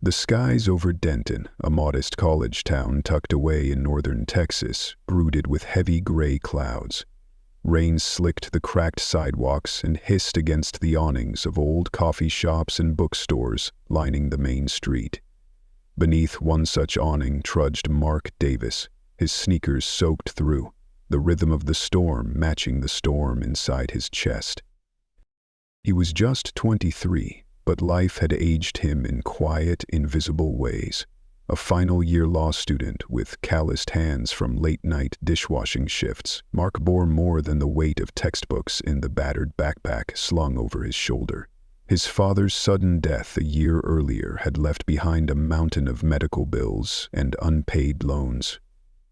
The skies over Denton, a modest college town tucked away in northern Texas, brooded with heavy gray clouds. Rain slicked the cracked sidewalks and hissed against the awnings of old coffee shops and bookstores lining the main street. Beneath one such awning trudged Mark Davis, his sneakers soaked through, the rhythm of the storm matching the storm inside his chest. He was just 23, but life had aged him in quiet, invisible ways. A final-year law student with calloused hands from late-night dishwashing shifts, Mark bore more than the weight of textbooks in the battered backpack slung over his shoulder. His father's sudden death a year earlier had left behind a mountain of medical bills and unpaid loans.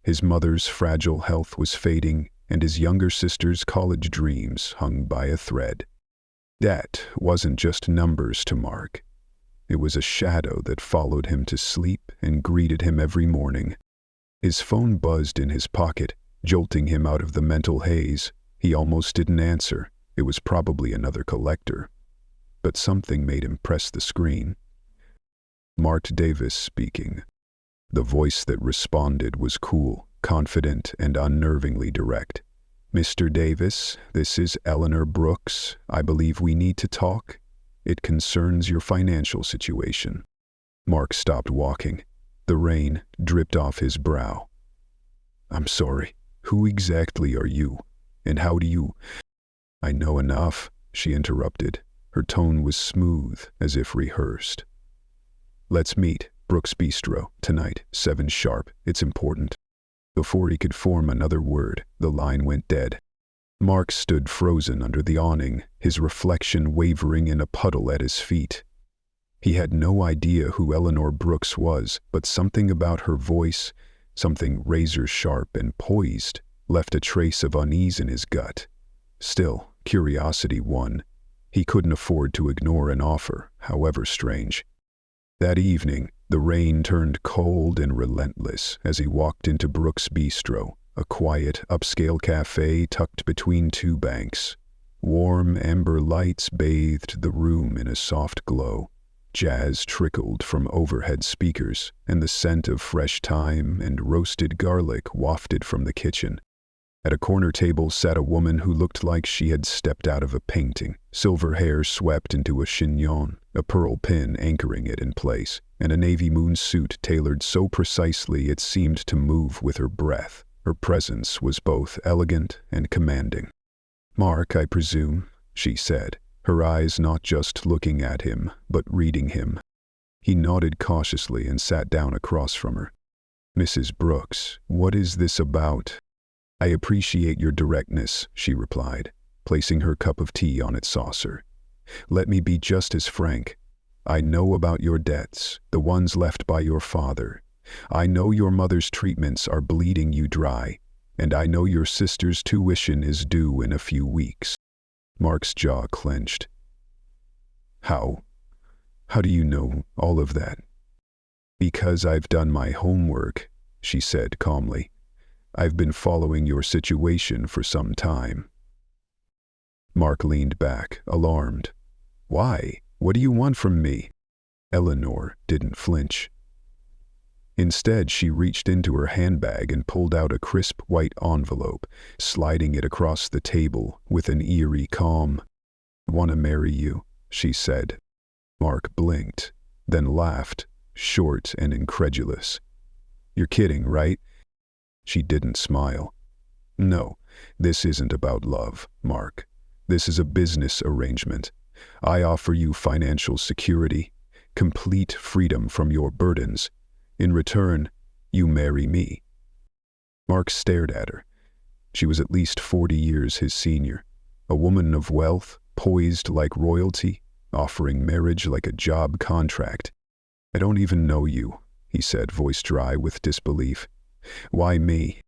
His mother's fragile health was fading, and his younger sister's college dreams hung by a thread. That wasn't just numbers to Mark. It was a shadow that followed him to sleep and greeted him every morning. His phone buzzed in his pocket, jolting him out of the mental haze. He almost didn't answer. It was probably another collector. But something made him press the screen. Mark Davis speaking. The voice that responded was cool, confident, and unnervingly direct. "Mr. Davis, this is Eleanor Brooks. I believe we need to talk. It concerns your financial situation." Mark stopped walking. The rain dripped off his brow. "I'm sorry. Who exactly are you? And how do you—" "I know enough," she interrupted. Her tone was smooth, as if rehearsed. "Let's meet, Brooks Bistro, tonight, 7 sharp. It's important." Before he could form another word, the line went dead. Mark stood frozen under the awning, his reflection wavering in a puddle at his feet. He had no idea who Eleanor Brooks was, but something about her voice, something razor-sharp and poised, left a trace of unease in his gut. Still, curiosity won. He couldn't afford to ignore an offer, however strange. That evening, the rain turned cold and relentless as he walked into Brooks Bistro, a quiet, upscale cafe tucked between 2 banks. Warm amber lights bathed the room in a soft glow. Jazz trickled from overhead speakers, and the scent of fresh thyme and roasted garlic wafted from the kitchen. At a corner table sat a woman who looked like she had stepped out of a painting. Silver hair swept into a chignon, a pearl pin anchoring it in place, and a navy moon suit tailored so precisely it seemed to move with her breath. Her presence was both elegant and commanding. "Mark, I presume," she said, her eyes not just looking at him, but reading him. He nodded cautiously and sat down across from her. "Mrs. Brooks, what is this about?" "I appreciate your directness," she replied, placing her cup of tea on its saucer. "Let me be just as frank. I know about your debts, the ones left by your father. I know your mother's treatments are bleeding you dry, and I know your sister's tuition is due in a few weeks." Mark's jaw clenched. How do you know all of that?" "Because I've done my homework," she said calmly. "I've been following your situation for some time." Mark leaned back, alarmed. "Why? What do you want from me?" Eleanor didn't flinch. Instead, she reached into her handbag and pulled out a crisp white envelope, sliding it across the table with an eerie calm. "Want to marry you," she said. Mark blinked, then laughed, short and incredulous. "You're kidding, right?" She didn't smile. "No, this isn't about love, Mark. This is a business arrangement. I offer you financial security, complete freedom from your burdens. In return, you marry me." Mark stared at her. She was at least 40 years his senior, a woman of wealth, poised like royalty, offering marriage like a job contract. "I don't even know you," he said, voice dry with disbelief. "Why me?"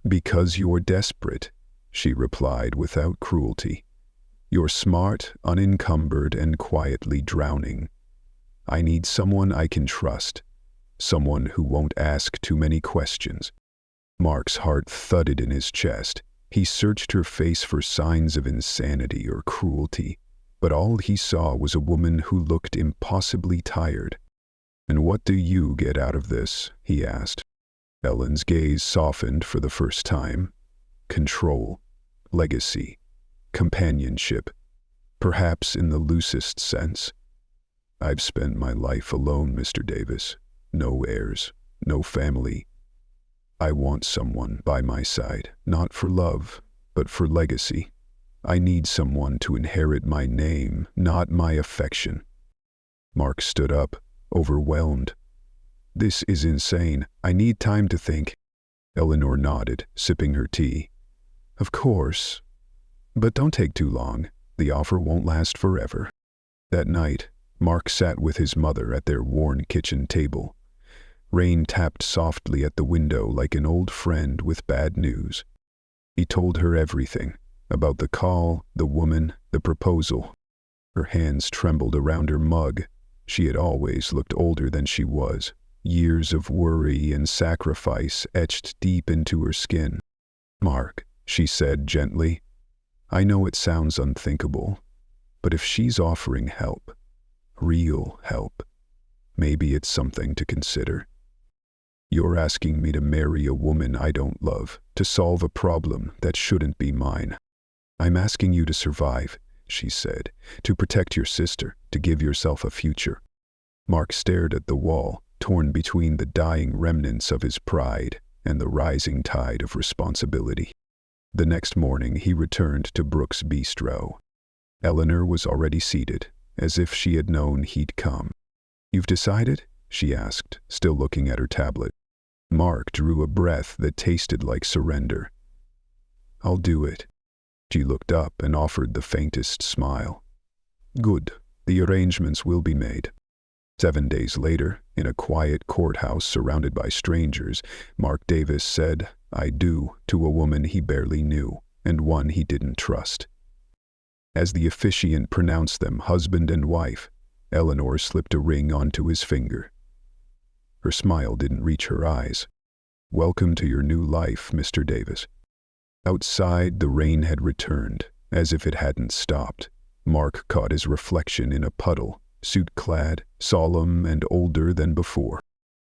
"Because you're desperate," she replied without cruelty. "You're smart, unencumbered, and quietly drowning. I need someone I can trust. Someone who won't ask too many questions." Mark's heart thudded in his chest. He searched her face for signs of insanity or cruelty, but all he saw was a woman who looked impossibly tired. "And what do you get out of this?" he asked. Ellen's gaze softened for the first time. Control, legacy, companionship, perhaps in the loosest sense. "I've spent my life alone, Mr. Davis. No heirs, no family. I want someone by my side, not for love, but for legacy. I need someone to inherit my name, not my affection." Mark stood up, overwhelmed. "This is insane. I need time to think." Eleanor nodded, sipping her tea. "Of course. But don't take too long. The offer won't last forever." That night, Mark sat with his mother at their worn kitchen table. Rain tapped softly at the window like an old friend with bad news. He told her everything, about the call, the woman, the proposal. Her hands trembled around her mug. She had always looked older than she was. Years of worry and sacrifice etched deep into her skin. "Mark," she said gently, "I know it sounds unthinkable, but if she's offering help, real help, maybe it's something to consider. You're asking me to marry a woman I don't love, to solve a problem that shouldn't be mine. I'm asking you to survive," she said, "to protect your sister, to give yourself a future." Mark stared at the wall, torn between the dying remnants of his pride and the rising tide of responsibility. The next morning he returned to Brooks' Bistro. Eleanor was already seated, as if she had known he'd come. "You've decided?" she asked, still looking at her tablet. Mark drew a breath that tasted like surrender. "I'll do it." She looked up and offered the faintest smile. "Good. The arrangements will be made." 7 days later, in a quiet courthouse surrounded by strangers, Mark Davis said, "I do," to a woman he barely knew, and one he didn't trust. As the officiant pronounced them husband and wife, Eleanor slipped a ring onto his finger. Her smile didn't reach her eyes. "Welcome to your new life, Mr. Davis." Outside, the rain had returned, as if it hadn't stopped. Mark caught his reflection in a puddle, suit-clad, solemn, and older than before.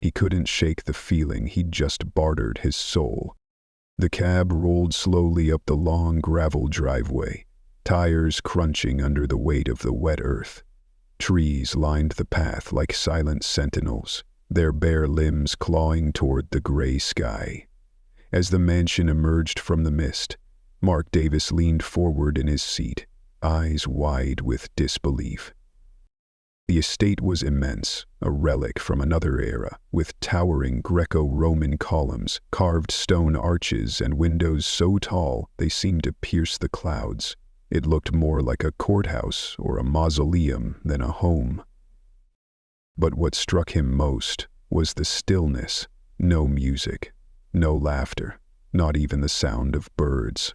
He couldn't shake the feeling he'd just bartered his soul. The cab rolled slowly up the long gravel driveway, tires crunching under the weight of the wet earth. Trees lined the path like silent sentinels, their bare limbs clawing toward the gray sky. As the mansion emerged from the mist, Mark Davis leaned forward in his seat, eyes wide with disbelief. The estate was immense, a relic from another era, with towering Greco-Roman columns, carved stone arches, and windows so tall they seemed to pierce the clouds. It looked more like a courthouse or a mausoleum than a home. But what struck him most was the stillness. No music, no laughter, not even the sound of birds.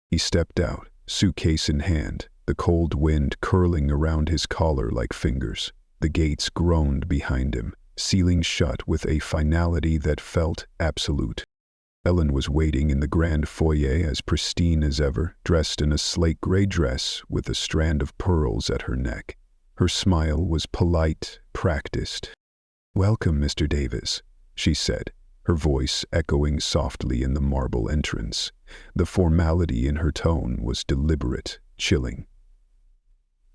He stepped out, suitcase in hand, the cold wind curling around his collar like fingers. The gates groaned behind him, sealing shut with a finality that felt absolute. Ellen was waiting in the grand foyer as pristine as ever, dressed in a slate gray dress with a strand of pearls at her neck. Her smile was polite, practiced. "Welcome, Mr. Davis," she said, her voice echoing softly in the marble entrance. The formality in her tone was deliberate, chilling.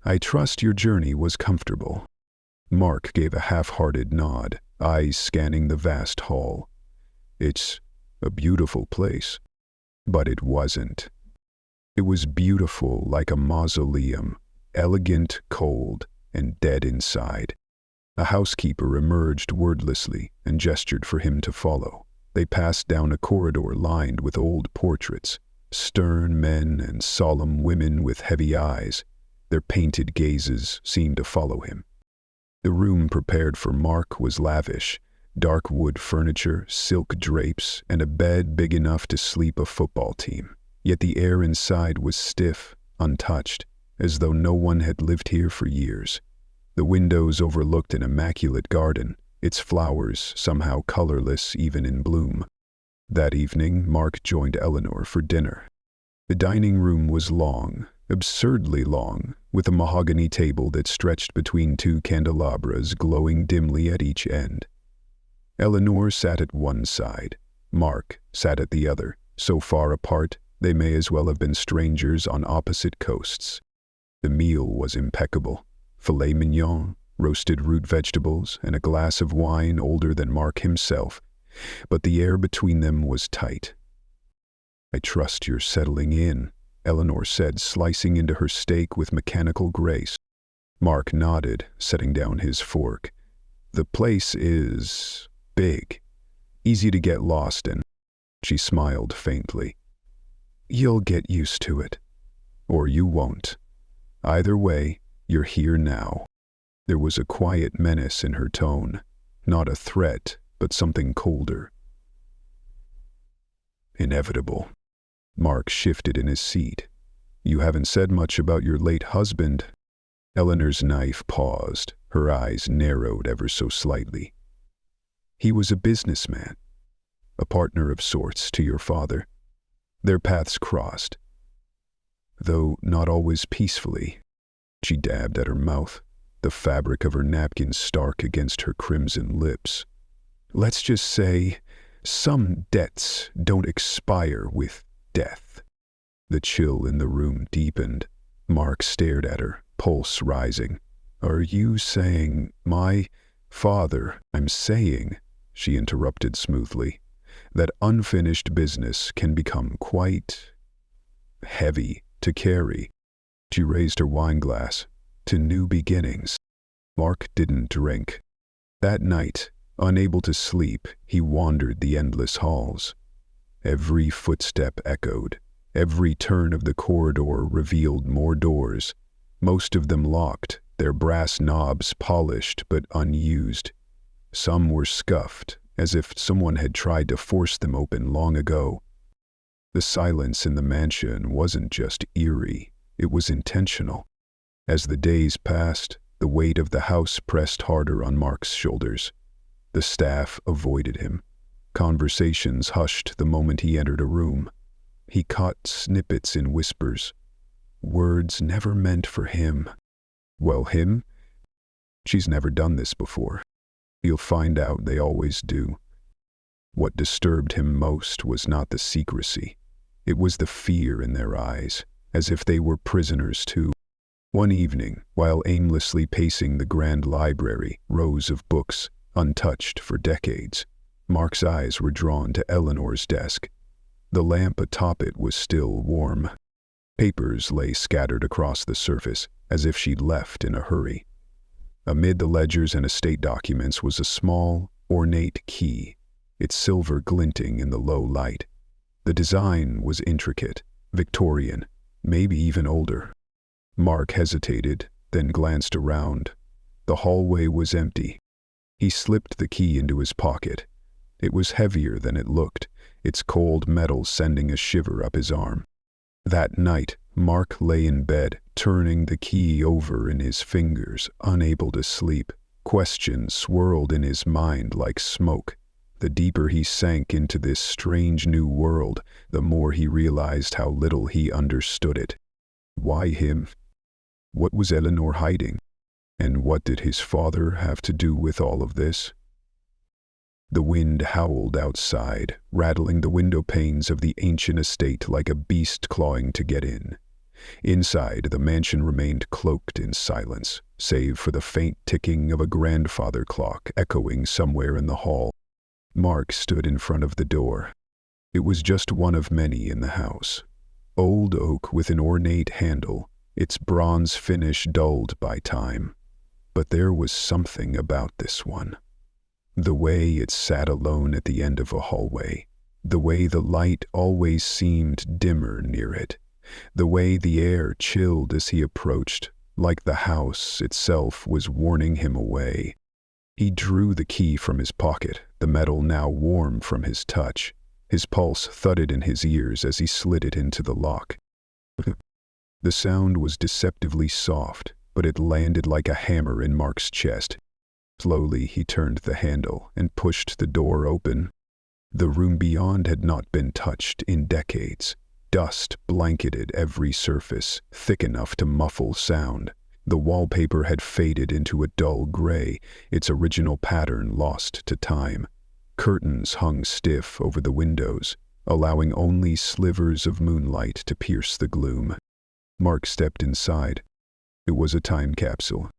"I trust your journey was comfortable." Mark gave a half-hearted nod, eyes scanning the vast hall. "It's a beautiful place." But it wasn't. It was beautiful like a mausoleum, elegant, cold, and dead inside. A housekeeper emerged wordlessly and gestured for him to follow. They passed down a corridor lined with old portraits, stern men and solemn women with heavy eyes. Their painted gazes seemed to follow him. The room prepared for Mark was lavish. Dark wood furniture, silk drapes, and a bed big enough to sleep a football team. Yet the air inside was stiff, untouched, as though no one had lived here for years. The windows overlooked an immaculate garden, its flowers somehow colorless even in bloom. That evening, Mark joined Eleanor for dinner. The dining room was long, absurdly long, with a mahogany table that stretched between two candelabras glowing dimly at each end. Eleanor sat at one side. Mark sat at the other, so far apart they may as well have been strangers on opposite coasts. The meal was impeccable. Filet mignon, roasted root vegetables, and a glass of wine older than Mark himself, but the air between them was tight. "I trust you're settling in," Eleanor said, slicing into her steak with mechanical grace. Mark nodded, setting down his fork. "The place is big, easy to get lost in." She smiled faintly. "You'll get used to it. Or you won't. Either way, you're here now." There was a quiet menace in her tone, not a threat, but something colder. "Inevitable." Mark shifted in his seat. "You haven't said much about your late husband." Eleanor's knife paused, her eyes narrowed ever so slightly. "He was a businessman, a partner of sorts to your father. Their paths crossed, though not always peacefully." She dabbed at her mouth, the fabric of her napkin stark against her crimson lips. "Let's just say, some debts don't expire with death." The chill in the room deepened. Mark stared at her, pulse rising. "Are you saying my father?" "I'm saying," she interrupted smoothly, "that unfinished business can become quite heavy to carry." She raised her wineglass. "To new beginnings." Mark didn't drink. That night, unable to sleep, he wandered the endless halls. Every footstep echoed. Every turn of the corridor revealed more doors, most of them locked, their brass knobs polished but unused. Some were scuffed, as if someone had tried to force them open long ago. The silence in the mansion wasn't just eerie, it was intentional. As the days passed, the weight of the house pressed harder on Mark's shoulders. The staff avoided him. Conversations hushed the moment he entered a room. He caught snippets in whispers. Words never meant for him. "Well, him? She's never done this before. You'll find out they always do." What disturbed him most was not the secrecy. It was the fear in their eyes, as if they were prisoners too. One evening, while aimlessly pacing the grand library, rows of books, untouched for decades, Mark's eyes were drawn to Eleanor's desk. The lamp atop it was still warm. Papers lay scattered across the surface, as if she'd left in a hurry. Amid the ledgers and estate documents was a small, ornate key, its silver glinting in the low light. The design was intricate, Victorian, maybe even older. Mark hesitated, then glanced around. The hallway was empty. He slipped the key into his pocket. It was heavier than it looked, its cold metal sending a shiver up his arm. That night, Mark lay in bed, turning the key over in his fingers, unable to sleep. Questions swirled in his mind like smoke. The deeper he sank into this strange new world, the more he realized how little he understood it. Why him? What was Eleanor hiding? And what did his father have to do with all of this? The wind howled outside, rattling the window panes of the ancient estate like a beast clawing to get in. Inside, the mansion remained cloaked in silence, save for the faint ticking of a grandfather clock echoing somewhere in the hall. Mark stood in front of the door. It was just one of many in the house. Old oak with an ornate handle, its bronze finish dulled by time. But there was something about this one. The way it sat alone at the end of a hallway, the way the light always seemed dimmer near it, the way the air chilled as he approached, like the house itself was warning him away. He drew the key from his pocket, the metal now warm from his touch. His pulse thudded in his ears as he slid it into the lock. The sound was deceptively soft, but it landed like a hammer in Mark's chest. Slowly he turned the handle and pushed the door open. The room beyond had not been touched in decades. Dust blanketed every surface, thick enough to muffle sound. The wallpaper had faded into a dull gray, its original pattern lost to time. Curtains hung stiff over the windows, allowing only slivers of moonlight to pierce the gloom. Mark stepped inside. It was a time capsule.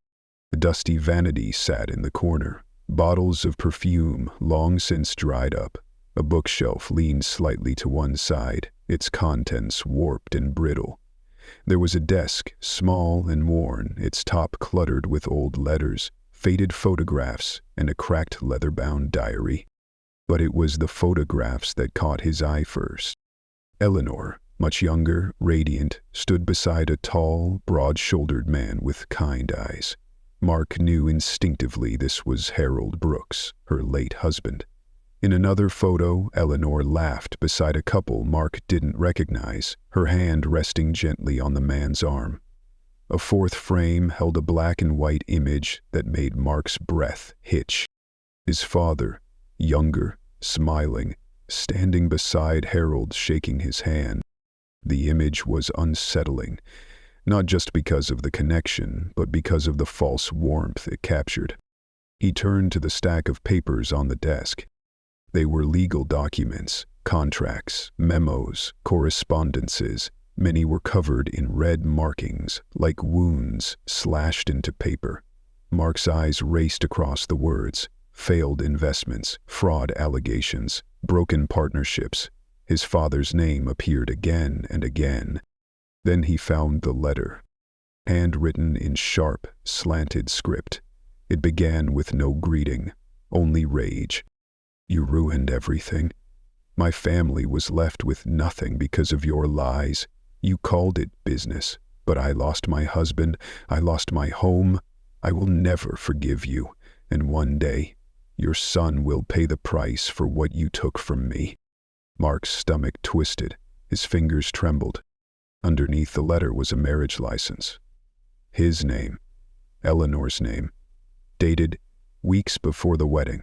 A dusty vanity sat in the corner, bottles of perfume long since dried up. A bookshelf leaned slightly to one side, its contents warped and brittle. There was a desk, small and worn, its top cluttered with old letters, faded photographs, and a cracked leather-bound diary. But it was the photographs that caught his eye first. Eleanor, much younger, radiant, stood beside a tall, broad-shouldered man with kind eyes. Mark knew instinctively this was Harold Brooks, her late husband. In another photo, Eleanor laughed beside a couple Mark didn't recognize, her hand resting gently on the man's arm. A fourth frame held a black and white image that made Mark's breath hitch. His father, younger, smiling, standing beside Harold shaking his hand. The image was unsettling, not just because of the connection, but because of the false warmth it captured. He turned to the stack of papers on the desk. They were legal documents, contracts, memos, correspondences. Many were covered in red markings, like wounds slashed into paper. Mark's eyes raced across the words: failed investments, fraud allegations, broken partnerships. His father's name appeared again and again. Then he found the letter, handwritten in sharp, slanted script. It began with no greeting, only rage. You ruined everything. My family was left with nothing because of your lies. You called it business, but I lost my husband, I lost my home. I will never forgive you, and one day, your son will pay the price for what you took from me. Mark's stomach twisted, his fingers trembled. Underneath the letter was a marriage license. His name, Eleanor's name, dated weeks before the wedding,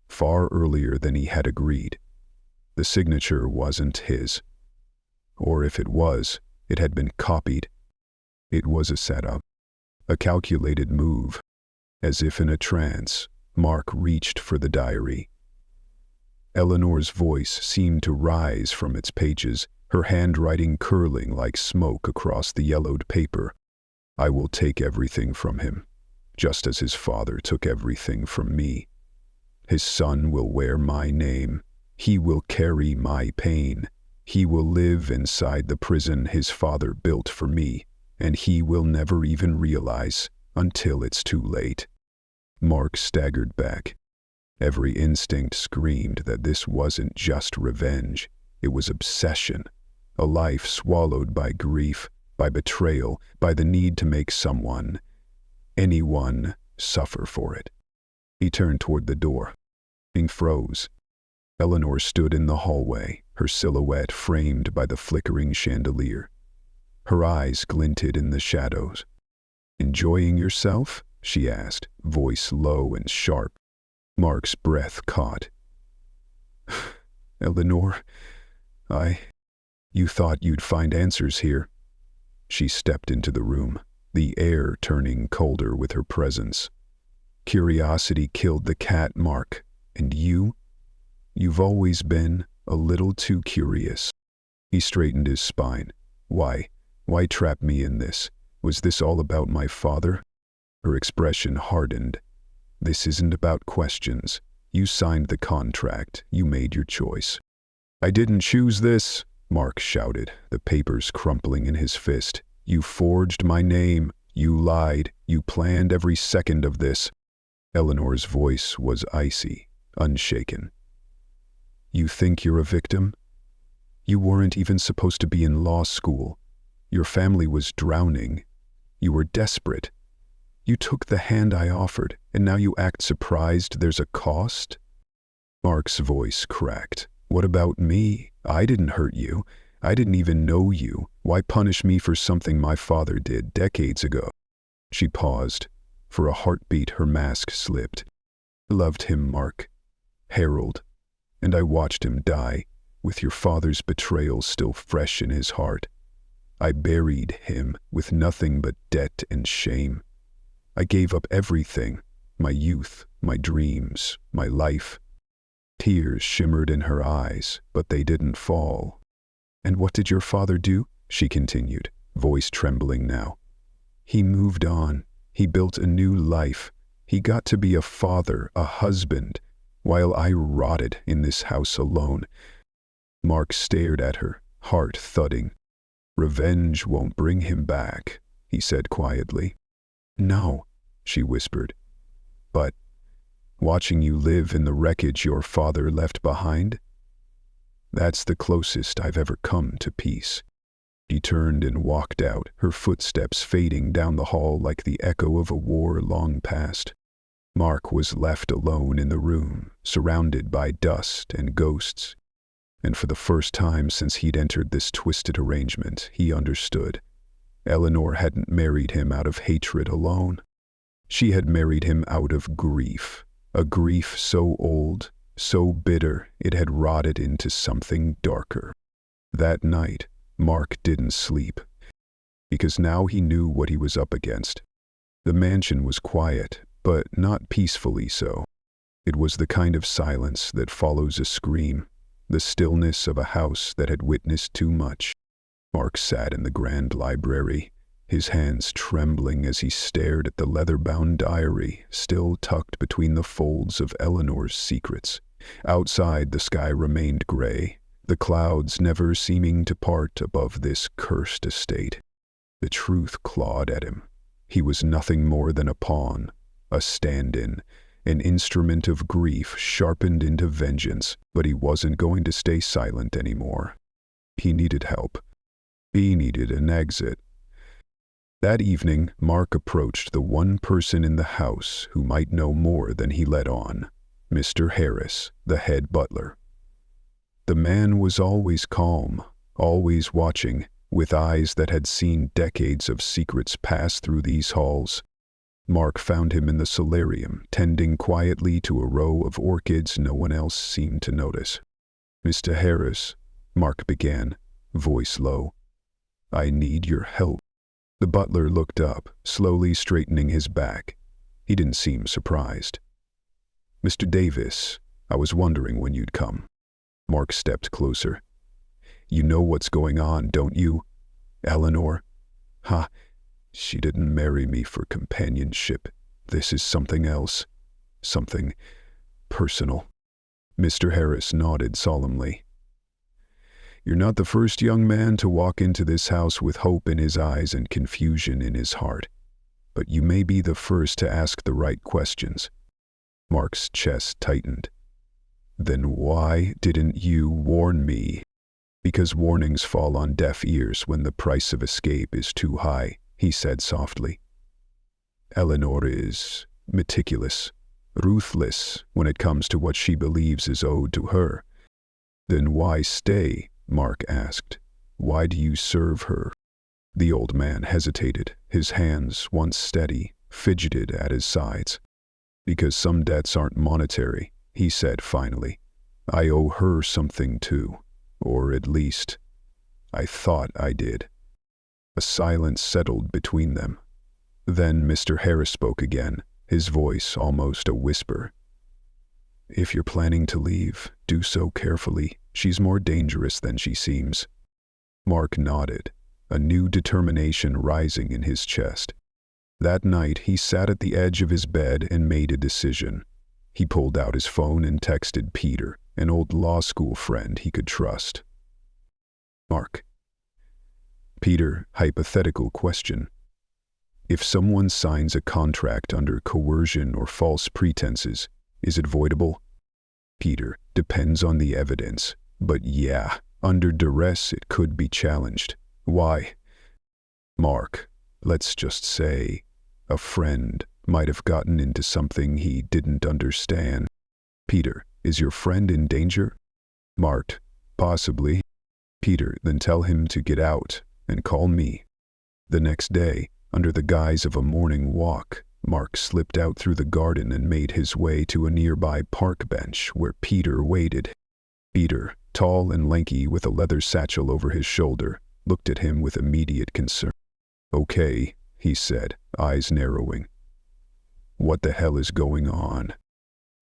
far earlier than he had agreed. The signature wasn't his. Or if it was, it had been copied. It was a setup, a calculated move. As if in a trance, Mark reached for the diary. Eleanor's voice seemed to rise from its pages, her handwriting curling like smoke across the yellowed paper. I will take everything from him, just as his father took everything from me. His son will wear my name. He will carry my pain. He will live inside the prison his father built for me, and he will never even realize until it's too late. Mark staggered back. Every instinct screamed that this wasn't just revenge. It was obsession. A life swallowed by grief, by betrayal, by the need to make someone, anyone, suffer for it. He turned toward the door. He froze. Eleanor stood in the hallway, her silhouette framed by the flickering chandelier. Her eyes glinted in the shadows. "Enjoying yourself?" she asked, voice low and sharp. Mark's breath caught. "Eleanor, you thought you'd find answers here." She stepped into the room, the air turning colder with her presence. "Curiosity killed the cat, Mark. And you've always been a little too curious." He straightened his spine. Why trap me in this? Was this all about my father?" Her expression hardened. "This isn't about questions. You signed the contract. You made your choice." "I didn't choose this," Mark shouted, the papers crumpling in his fist. "You forged my name. You lied. You planned every second of this." Eleanor's voice was icy, unshaken. "You think you're a victim? You weren't even supposed to be in law school. Your family was drowning. You were desperate. You took the hand I offered, and now you act surprised there's a cost?" Mark's voice cracked. "What about me? I didn't hurt you. I didn't even know you. Why punish me for something my father did decades ago?" She paused. For a heartbeat, her mask slipped. "I loved him, Mark. Harold. And I watched him die. with your father's betrayal still fresh in his heart. I buried him with nothing but debt and shame. I gave up everything, my youth, my dreams, my life. Tears shimmered in her eyes, but they didn't fall. And what did your father do? She continued, voice trembling now. He moved on. He built a new life. He got to be a father, a husband, while I rotted in this house alone. Mark stared at her, heart thudding. Revenge won't bring him back, he said quietly. No, she whispered. But watching you live in the wreckage your father left behind? That's the closest I've ever come to peace. She turned and walked out, her footsteps fading down the hall like the echo of a war long past. Mark was left alone in the room, surrounded by dust and ghosts. And for the first time since he'd entered this twisted arrangement, he understood. Eleanor hadn't married him out of hatred alone. She had married him out of grief, a grief so old, so bitter it had rotted into something darker. That night, Mark didn't sleep, because now he knew what he was up against. The mansion was quiet, but not peacefully so. It was the kind of silence that follows a scream, the stillness of a house that had witnessed too much. Mark sat in the grand library, his hands trembling as he stared at the leather-bound diary still tucked between the folds of Eleanor's secrets. Outside, the sky remained gray, the clouds never seeming to part above this cursed estate. The truth clawed at him. He was nothing more than a pawn, a stand-in, an instrument of grief sharpened into vengeance, but he wasn't going to stay silent anymore. He needed help. He needed an exit. That evening, Mark approached the one person in the house who might know more than he let on, Mr. Harris, the head butler. The man was always calm, always watching, with eyes that had seen decades of secrets pass through these halls. Mark found him in the solarium, tending quietly to a row of orchids no one else seemed to notice. "Mr. Harris," Mark began, voice low, "I need your help." The butler looked up, slowly straightening his back. He didn't seem surprised. "Mr. Davis, I was wondering when you'd come." Mark stepped closer. "You know what's going on, don't you? Eleanor? Ha! She didn't marry me for companionship. This is something else. Something personal." Mr. Harris nodded solemnly. "You're not the first young man to walk into this house with hope in his eyes and confusion in his heart. But you may be the first to ask the right questions." Mark's chest tightened. "Then why didn't you warn me?" "Because warnings fall on deaf ears when the price of escape is too high," he said softly. "Eleanor is meticulous, ruthless when it comes to what she believes is owed to her." "Then why stay?" Mark asked. "Why do you serve her?" The old man hesitated, his hands, once steady, fidgeted at his sides. "Because some debts aren't monetary," he said finally. "I owe her something too, or at least, I thought I did." A silence settled between them. Then Mr. Harris spoke again, his voice almost a whisper. "If you're planning to leave, do so carefully. She's more dangerous than she seems." Mark nodded, a new determination rising in his chest. That night, he sat at the edge of his bed and made a decision. He pulled out his phone and texted Peter, an old law school friend he could trust. "Mark." "Peter, hypothetical question. If someone signs a contract under coercion or false pretenses, is it voidable?" "Peter, depends on the evidence. But yeah, under duress it could be challenged." "Why?" "Mark, let's just say, a friend might have gotten into something he didn't understand." "Peter, is your friend in danger?" "Mark, possibly." "Peter, then tell him to get out and call me." The next day, under the guise of a morning walk, Mark slipped out through the garden and made his way to a nearby park bench where Peter waited. "Peter, tall and lanky with a leather satchel over his shoulder, looked at him with immediate concern. "Okay," he said, eyes narrowing. "What the hell is going on?"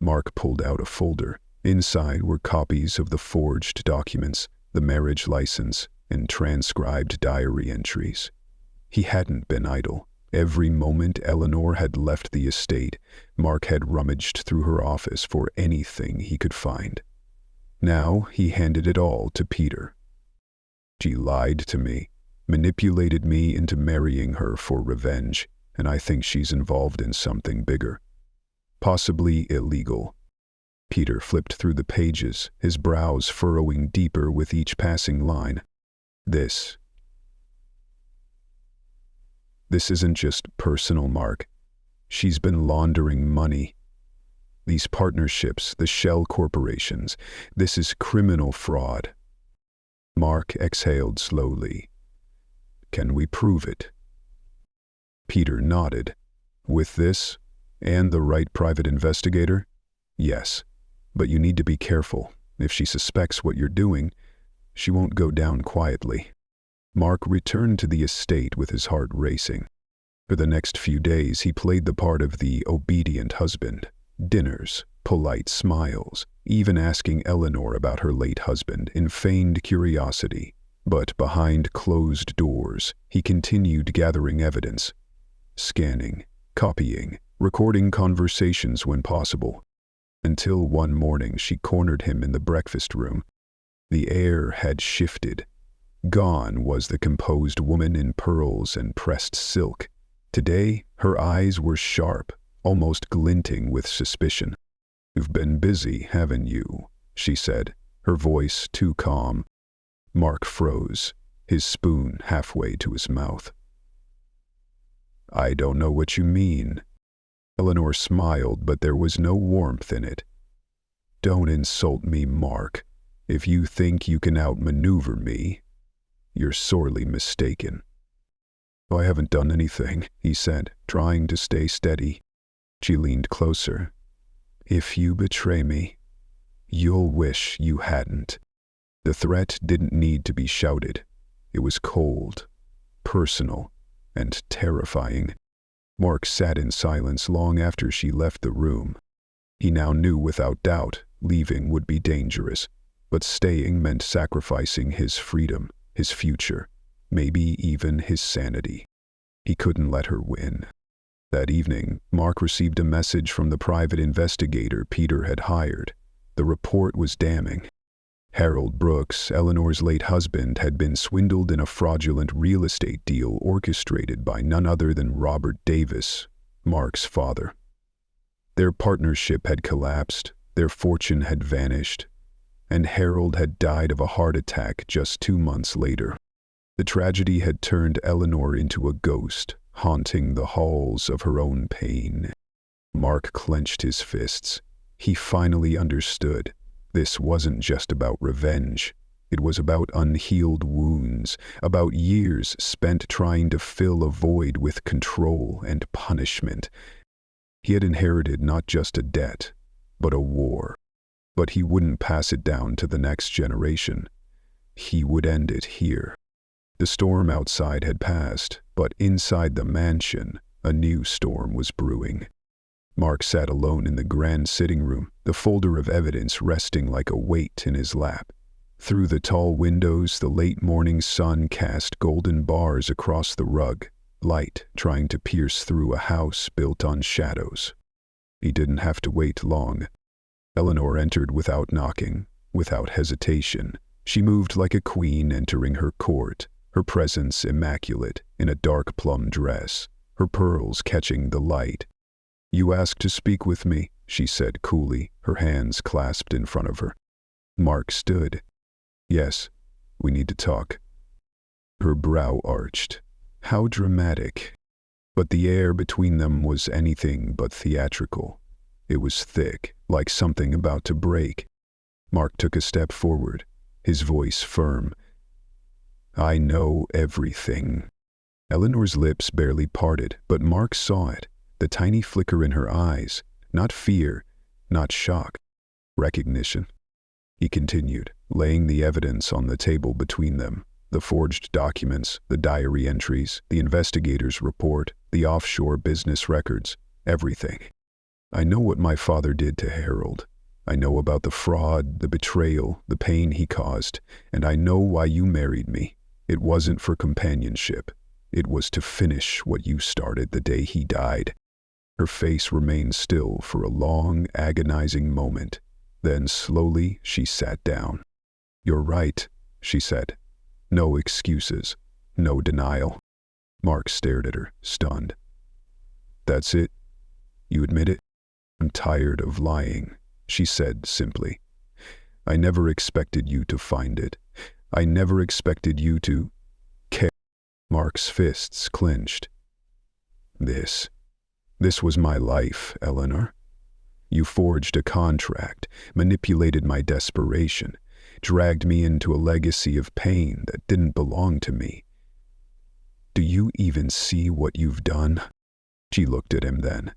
Mark pulled out a folder. Inside were copies of the forged documents, the marriage license, and transcribed diary entries. He hadn't been idle. Every moment Eleanor had left the estate, Mark had rummaged through her office for anything he could find. Now he handed it all to Peter. "She lied to me, manipulated me into marrying her for revenge, and I think she's involved in something bigger. Possibly illegal." Peter flipped through the pages, his brows furrowing deeper with each passing line. This isn't just personal, Mark. She's been laundering money. These partnerships, the shell corporations, this is criminal fraud. Mark exhaled slowly. "Can we prove it?" Peter nodded. "With this, and the right private investigator? Yes. But you need to be careful. If she suspects what you're doing, she won't go down quietly." Mark returned to the estate with his heart racing. For the next few days he played the part of the obedient husband. Dinners, polite smiles, even asking Eleanor about her late husband in feigned curiosity. But behind closed doors, he continued gathering evidence. Scanning, copying, recording conversations when possible. Until one morning she cornered him in the breakfast room. The air had shifted. Gone was the composed woman in pearls and pressed silk. Today, her eyes were sharp, almost glinting with suspicion. "You've been busy, haven't you?" she said, her voice too calm. Mark froze, his spoon halfway to his mouth. "I don't know what you mean." Eleanor smiled, but there was no warmth in it. "Don't insult me, Mark. If you think you can outmaneuver me, you're sorely mistaken." "I haven't done anything," he said, trying to stay steady. She leaned closer. "If you betray me, you'll wish you hadn't." The threat didn't need to be shouted. It was cold, personal, and terrifying. Mark sat in silence long after she left the room. He now knew without doubt leaving would be dangerous, but staying meant sacrificing his freedom, his future, maybe even his sanity. He couldn't let her win. That evening, Mark received a message from the private investigator Peter had hired. The report was damning. Harold Brooks, Eleanor's late husband, had been swindled in a fraudulent real estate deal orchestrated by none other than Robert Davis, Mark's father. Their partnership had collapsed, their fortune had vanished, and Harold had died of a heart attack just 2 months later. The tragedy had turned Eleanor into a ghost, haunting the halls of her own pain. Mark clenched his fists. He finally understood. This wasn't just about revenge. It was about unhealed wounds, about years spent trying to fill a void with control and punishment. He had inherited not just a debt, but a war. But he wouldn't pass it down to the next generation. He would end it here. The storm outside had passed, but inside the mansion, a new storm was brewing. Mark sat alone in the grand sitting room, the folder of evidence resting like a weight in his lap. Through the tall windows, the late morning sun cast golden bars across the rug, light trying to pierce through a house built on shadows. He didn't have to wait long. Eleanor entered without knocking, without hesitation. She moved like a queen entering her court, her presence immaculate in a dark plum dress, her pearls catching the light. "You asked to speak with me," she said coolly, her hands clasped in front of her. Mark stood. "Yes, we need to talk." Her brow arched. How dramatic. But the air between them was anything but theatrical. It was thick, like something about to break. Mark took a step forward, his voice firm. "I know everything." Eleanor's lips barely parted, but Mark saw it. The tiny flicker in her eyes, not fear, not shock, recognition. He continued, laying the evidence on the table between them. The forged documents, the diary entries, the investigator's report, the offshore business records, everything. I know what my father did to Harold. I know about the fraud, the betrayal, the pain he caused, and I know why you married me. It wasn't for companionship. It was to finish what you started the day he died. Her face remained still for a long, agonizing moment. Then slowly she sat down. "You're right," she said. "No excuses. No denial." Mark stared at her, stunned. "That's it? You admit it?" "I'm tired of lying," she said simply. "I never expected you to find it. I never expected you to care." Mark's fists clenched. This was my life, Eleanor. You forged a contract, manipulated my desperation, dragged me into a legacy of pain that didn't belong to me. Do you even see what you've done? She looked at him then,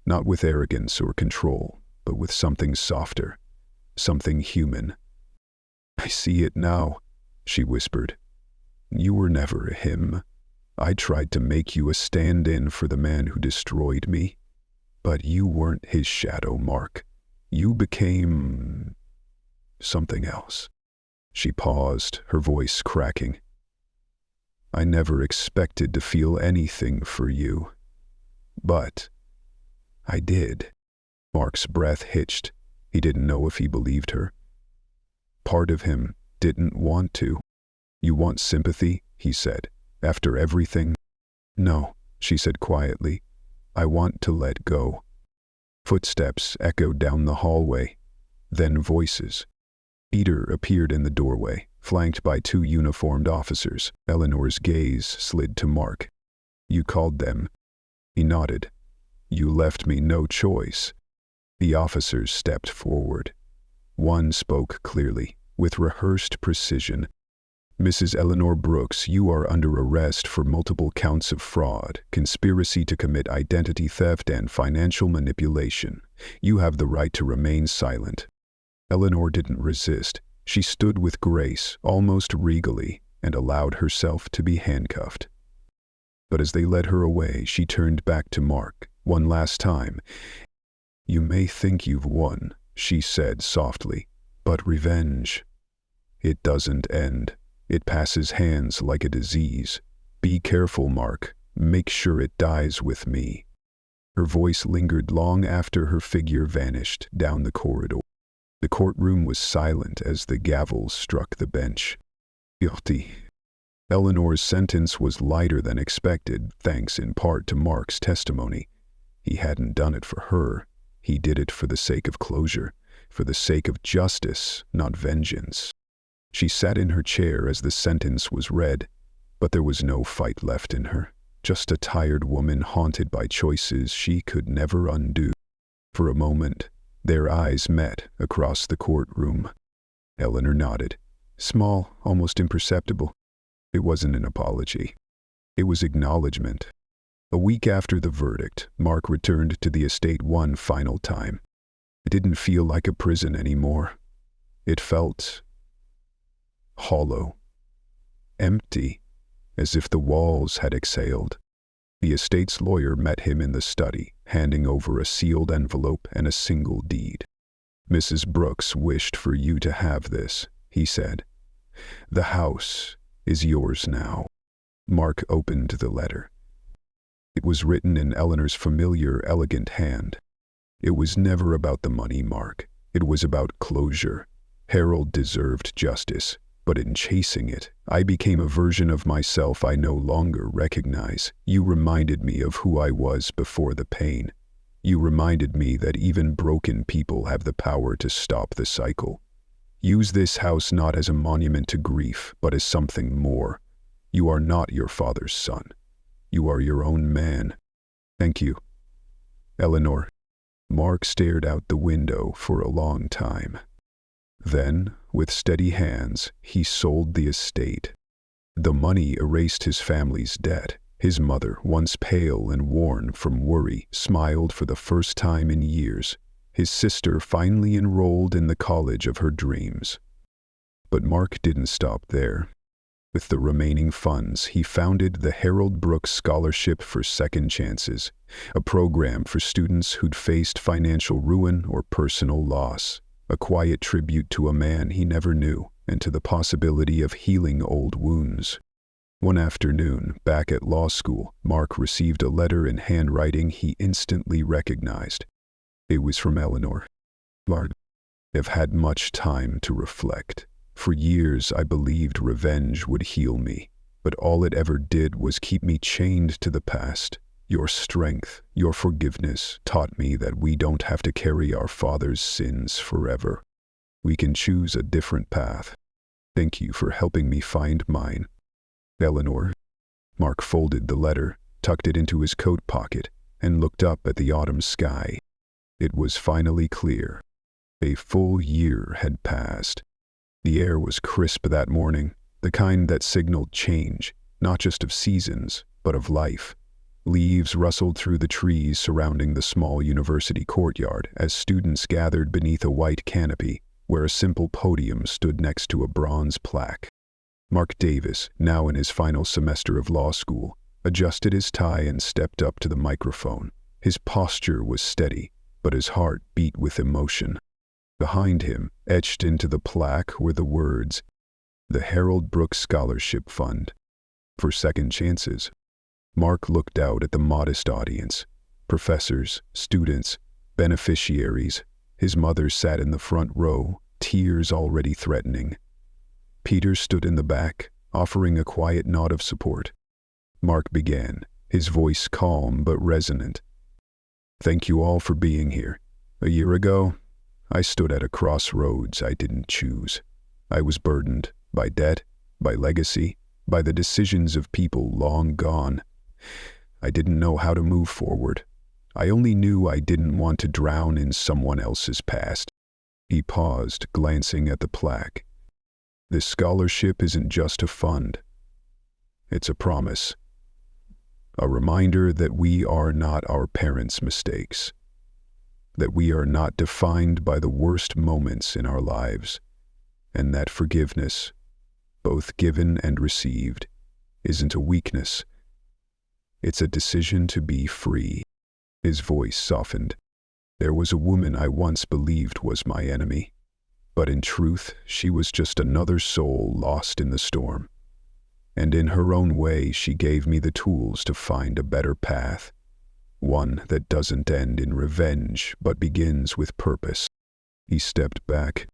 not with arrogance or control, but with something softer, something human. I see it now, she whispered. You were never him. I tried to make you a stand-in for the man who destroyed me. But you weren't his shadow, Mark. You became something else. She paused, her voice cracking. I never expected to feel anything for you. But I did. Mark's breath hitched. He didn't know if he believed her. Part of him didn't want to. You want sympathy, he said, after everything? No, she said quietly. I want to let go. Footsteps echoed down the hallway, then voices. Peter appeared in the doorway, flanked by two uniformed officers. Eleanor's gaze slid to Mark. You called them. He nodded. You left me no choice. The officers stepped forward. One spoke clearly, with rehearsed precision. Mrs. Eleanor Brooks, you are under arrest for multiple counts of fraud, conspiracy to commit identity theft, and financial manipulation. You have the right to remain silent. Eleanor didn't resist. She stood with grace, almost regally, and allowed herself to be handcuffed. But as they led her away, she turned back to Mark, one last time. You may think you've won, she said softly, but revenge, it doesn't end. It passes hands like a disease. Be careful, Mark. Make sure it dies with me. Her voice lingered long after her figure vanished down the corridor. The courtroom was silent as the gavel struck the bench. Guilty. Eleanor's sentence was lighter than expected, thanks in part to Mark's testimony. He hadn't done it for her. He did it for the sake of closure, for the sake of justice, not vengeance. She sat in her chair as the sentence was read, but there was no fight left in her, just a tired woman haunted by choices she could never undo. For a moment, their eyes met across the courtroom. Eleanor nodded, small, almost imperceptible. It wasn't an apology. It was acknowledgement. A week after the verdict, Mark returned to the estate one final time. It didn't feel like a prison anymore. It felt hollow, empty, as if the walls had exhaled. The estate's lawyer met him in the study, handing over a sealed envelope and a single deed. Mrs. Brooks wished for you to have this, he said. The house is yours now. Mark opened the letter. It was written in Eleanor's familiar, elegant hand. It was never about the money, Mark. It was about closure. Harold deserved justice. But in chasing it, I became a version of myself I no longer recognize. You reminded me of who I was before the pain. You reminded me that even broken people have the power to stop the cycle. Use this house not as a monument to grief, but as something more. You are not your father's son. You are your own man. Thank you, Eleanor. Mark stared out the window for a long time. Then, with steady hands, he sold the estate. The money erased his family's debt. His mother, once pale and worn from worry, smiled for the first time in years. His sister finally enrolled in the college of her dreams. But Mark didn't stop there. With the remaining funds, he founded the Harold Brooks Scholarship for Second Chances, a program for students who'd faced financial ruin or personal loss, a quiet tribute to a man he never knew and to the possibility of healing old wounds. One afternoon, back at law school, Mark received a letter in handwriting he instantly recognized. It was from Eleanor. I've had much time to reflect. For years I believed revenge would heal me, but all it ever did was keep me chained to the past. Your strength, your forgiveness taught me that we don't have to carry our father's sins forever. We can choose a different path. Thank you for helping me find mine. Eleanor. Mark folded the letter, tucked it into his coat pocket, and looked up at the autumn sky. It was finally clear. A full year had passed. The air was crisp that morning, the kind that signaled change, not just of seasons, but of life. Leaves rustled through the trees surrounding the small university courtyard as students gathered beneath a white canopy where a simple podium stood next to a bronze plaque. Mark Davis, now in his final semester of law school, adjusted his tie and stepped up to the microphone. His posture was steady, but his heart beat with emotion. Behind him, etched into the plaque, were the words, "The Harold Brooks Scholarship Fund for Second Chances." Mark looked out at the modest audience. Professors, students, beneficiaries. His mother sat in the front row, tears already threatening. Peter stood in the back, offering a quiet nod of support. Mark began, his voice calm but resonant. "Thank you all for being here. A year ago, I stood at a crossroads I didn't choose. I was burdened by debt, by legacy, by the decisions of people long gone. I didn't know how to move forward. I only knew I didn't want to drown in someone else's past." He paused, glancing at the plaque. "This scholarship isn't just a fund. It's a promise. A reminder that we are not our parents' mistakes. That we are not defined by the worst moments in our lives, and that forgiveness, both given and received, isn't a weakness. It's a decision to be free." His voice softened. "There was a woman I once believed was my enemy, but in truth, she was just another soul lost in the storm. And in her own way, she gave me the tools to find a better path. One that doesn't end in revenge, but begins with purpose." He stepped back.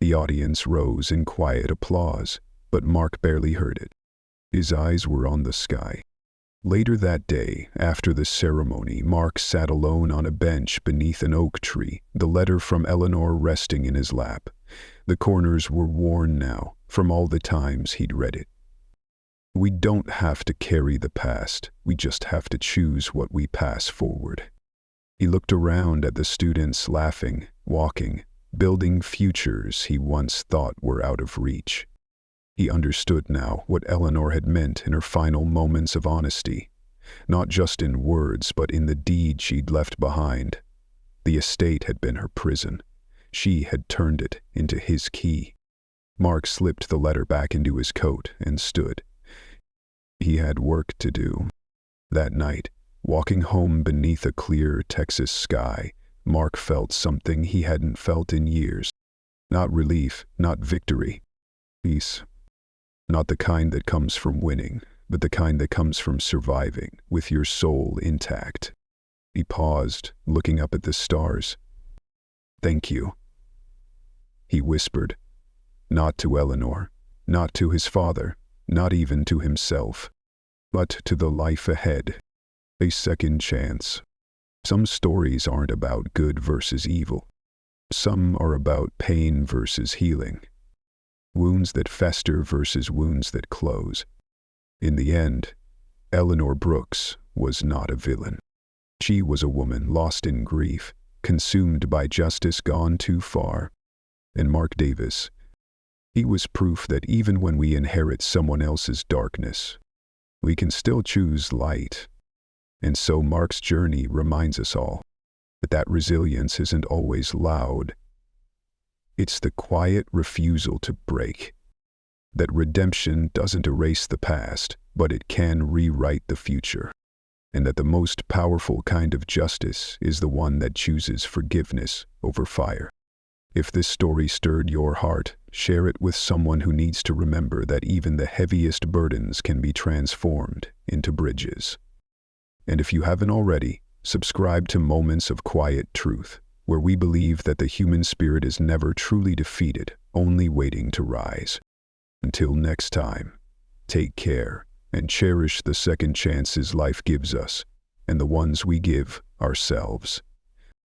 The audience rose in quiet applause, but Mark barely heard it. His eyes were on the sky. Later that day, after the ceremony, Mark sat alone on a bench beneath an oak tree, the letter from Eleanor resting in his lap. The corners were worn now, from all the times he'd read it. We don't have to carry the past, we just have to choose what we pass forward. He looked around at the students laughing, walking, building futures he once thought were out of reach. He understood now what Eleanor had meant in her final moments of honesty, not just in words but in the deed she'd left behind. The estate had been her prison. She had turned it into his key. Mark slipped the letter back into his coat and stood. He had work to do. That night, walking home beneath a clear Texas sky, Mark felt something he hadn't felt in years. Not relief, not victory. Peace. Not the kind that comes from winning, but the kind that comes from surviving, with your soul intact. He paused, looking up at the stars. "Thank you," he whispered. Not to Eleanor, not to his father, not even to himself, but to the life ahead. A second chance. Some stories aren't about good versus evil. Some are about pain versus healing. Wounds that fester versus wounds that close. In the end, Eleanor Brooks was not a villain. She was a woman lost in grief, consumed by justice gone too far. And Mark Davis, he was proof that even when we inherit someone else's darkness, we can still choose light. And so Mark's journey reminds us all that resilience isn't always loud. It's the quiet refusal to break. That redemption doesn't erase the past, but it can rewrite the future. And that the most powerful kind of justice is the one that chooses forgiveness over fire. If this story stirred your heart, share it with someone who needs to remember that even the heaviest burdens can be transformed into bridges. And if you haven't already, subscribe to Moments of Quiet Truth, where we believe that the human spirit is never truly defeated, only waiting to rise. Until next time, take care and cherish the second chances life gives us and the ones we give ourselves.